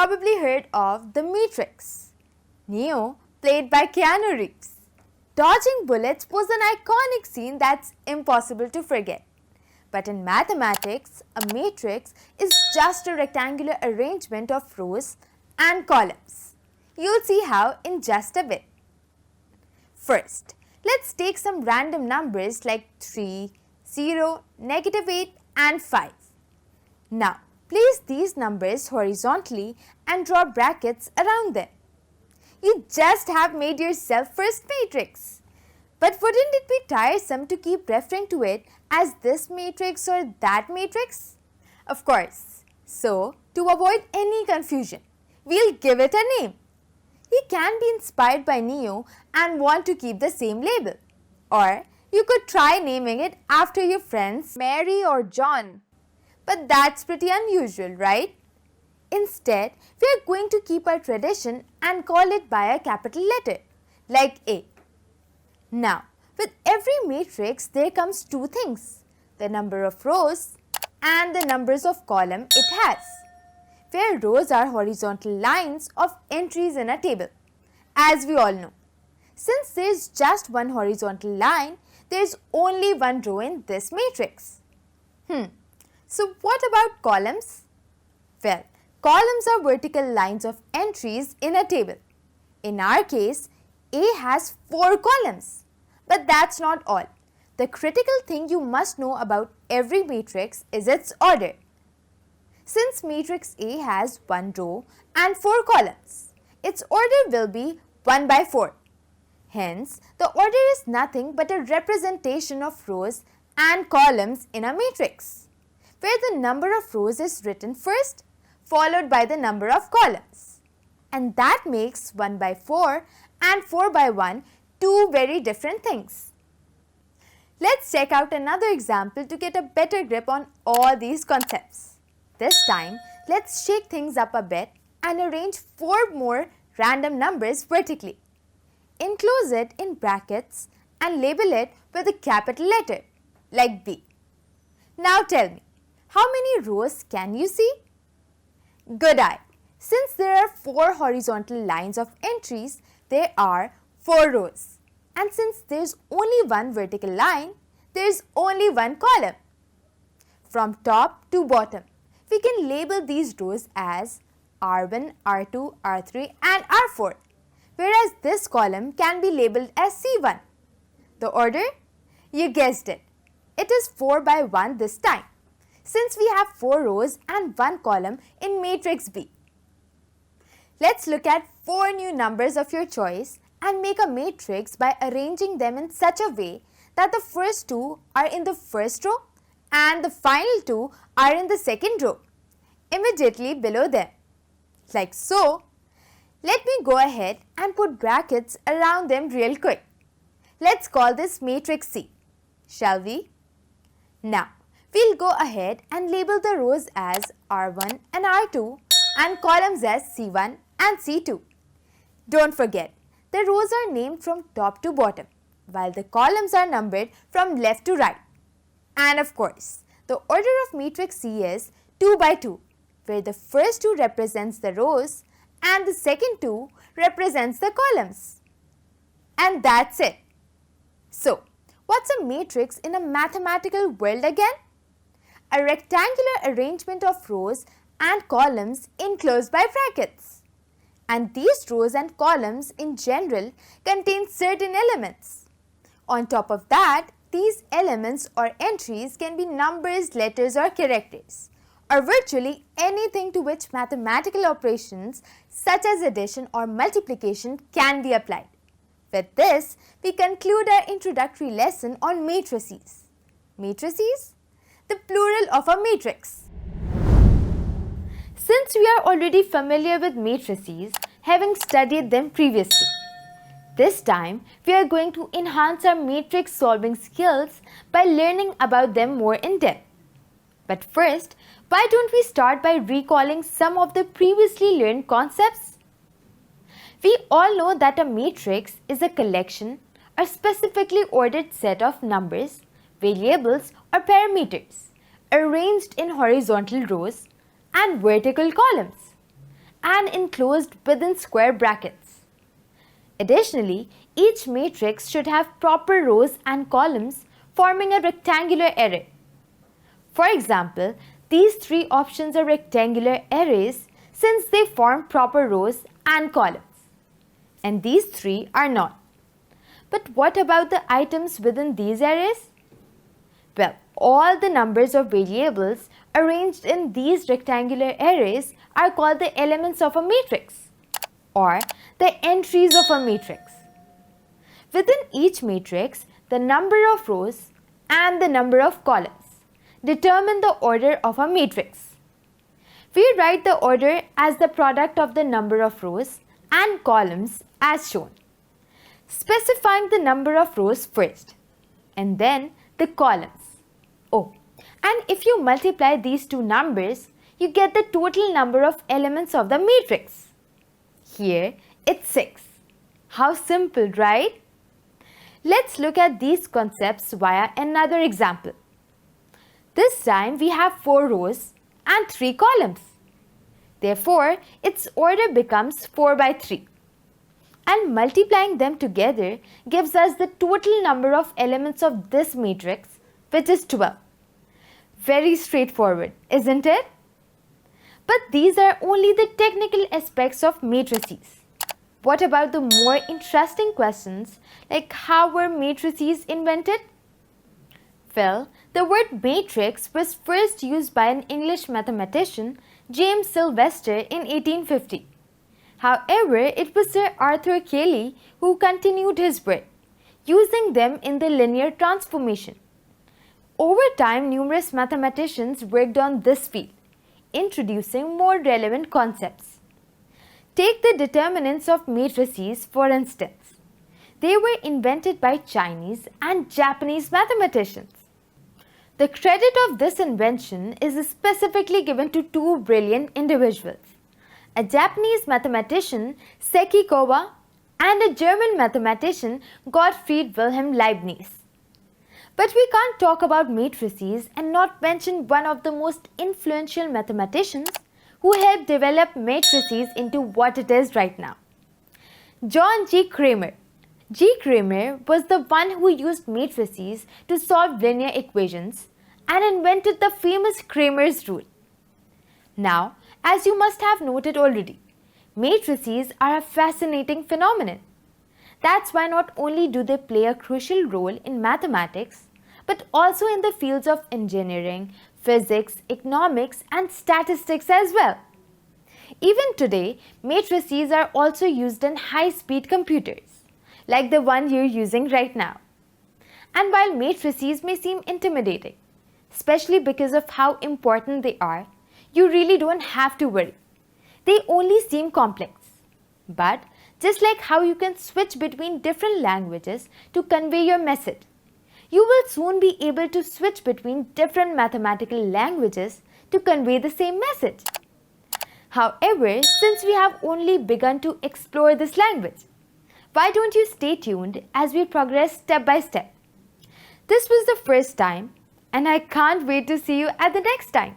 probably heard of The Matrix. Neo, played by Keanu Reeves. Dodging bullets was an iconic scene that's impossible to forget. But in mathematics, a matrix is just a rectangular arrangement of rows and columns. You'll see how in just a bit. First, let's take some random numbers like 3, 0, -8 and 5. Now, place these numbers horizontally and draw brackets around them. You just have made yourself first matrix. But wouldn't it be tiresome to keep referring to it as this matrix or that matrix? Of course. So, to avoid any confusion, we'll give it a name. You can be inspired by Neo and want to keep the same label. Or you could try naming it after your friends Mary or John. But that's pretty unusual, right? Instead, we are going to keep our tradition and call it by a capital letter, like A. Now, with every matrix, there comes two things, the number of rows and the numbers of columns it has, where rows are horizontal lines of entries in a table, as we all know. Since there is just one horizontal line, there is only one row in this matrix. So what about columns? Well, columns are vertical lines of entries in a table. In our case, A has 4 columns. But that's not all. The critical thing you must know about every matrix is its order. Since matrix A has 1 row and 4 columns, its order will be 1 by 4. Hence, the order is nothing but a representation of rows and columns in a matrix, where the number of rows is written first, followed by the number of columns. And that makes 1 by 4 and 4 by 1 two very different things. Let's check out another example to get a better grip on all these concepts. This time, let's shake things up a bit and arrange 4 more random numbers vertically. Enclose it in brackets and label it with a capital letter, like B. Now tell me, how many rows can you see? Good eye. Since there are 4 horizontal lines of entries, there are 4 rows. And since there is only one vertical line, there is only one column. From top to bottom, we can label these rows as R1, R2, R3 and R4, whereas this column can be labeled as C1. The order? You guessed it. It is 4 by 1 this time, since we have 4 rows and 1 column in matrix B. Let's look at 4 new numbers of your choice and make a matrix by arranging them in such a way that the first 2 are in the first row and the final 2 are in the second row, immediately below them. Like so. Let me go ahead and put brackets around them real quick. Let's call this matrix C, shall we? Now, we'll go ahead and label the rows as R1 and R2 and columns as C1 and C2. Don't forget, the rows are named from top to bottom, while the columns are numbered from left to right. And of course, the order of matrix C is 2 by 2, where the first 2 represents the rows and the second 2 represents the columns. And that's it. So, what's a matrix in a mathematical world again? A rectangular arrangement of rows and columns enclosed by brackets. And these rows and columns in general contain certain elements. On top of that, these elements or entries can be numbers, letters or characters, or virtually anything to which mathematical operations such as addition or multiplication can be applied. With this, we conclude our introductory lesson on matrices. Matrices? The plural of a matrix. Since we are already familiar with matrices, having studied them previously, this time we are going to enhance our matrix solving skills by learning about them more in depth. But first, why don't we start by recalling some of the previously learned concepts? We all know that a matrix is a collection or specifically ordered set of numbers, variables or parameters arranged in horizontal rows and vertical columns. and enclosed within square brackets. Additionally, each matrix should have proper rows and columns forming a rectangular array. For example, these three options are rectangular arrays since they form proper rows and columns. And these three are not. But what about the items within these arrays? Well, all the numbers of variables arranged in these rectangular arrays are called the elements of a matrix, or the entries of a matrix. Within each matrix, the number of rows and the number of columns determine the order of a matrix. We write the order as the product of the number of rows and columns as shown, specifying the number of rows first and then the columns. Oh, and if you multiply these two numbers, you get the total number of elements of the matrix. Here it's 6. How simple, right? Let's look at these concepts via another example. This time we have 4 rows and 3 columns. Therefore, its order becomes 4 by 3. And multiplying them together gives us the total number of elements of this matrix, which is 12. Very straightforward, isn't it? But these are only the technical aspects of matrices. What about the more interesting questions like how were matrices invented? Well, the word matrix was first used by an English mathematician, James Sylvester, in 1850. However, it was Sir Arthur Cayley who continued his work, using them in the linear transformation. Over time, numerous mathematicians worked on this field, introducing more relevant concepts. Take the determinants of matrices for instance. They were invented by Chinese and Japanese mathematicians. The credit of this invention is specifically given to two brilliant individuals, a Japanese mathematician, Seki Kowa, and a German mathematician, Gottfried Wilhelm Leibniz. But we can't talk about matrices and not mention one of the most influential mathematicians who helped develop matrices into what it is right now. John G. Cramer. G. Cramer was the one who used matrices to solve linear equations and invented the famous Cramer's rule. Now, as you must have noted already, matrices are a fascinating phenomenon. That's why not only do they play a crucial role in mathematics, but also in the fields of engineering, physics, economics, and statistics as well. Even today, matrices are also used in high-speed computers, like the one you're using right now. And while matrices may seem intimidating, especially because of how important they are, you really don't have to worry. They only seem complex. But just like how you can switch between different languages to convey your message, you will soon be able to switch between different mathematical languages to convey the same message. However, since we have only begun to explore this language, why don't you stay tuned as we progress step by step? This was the first time, and I can't wait to see you at the next time.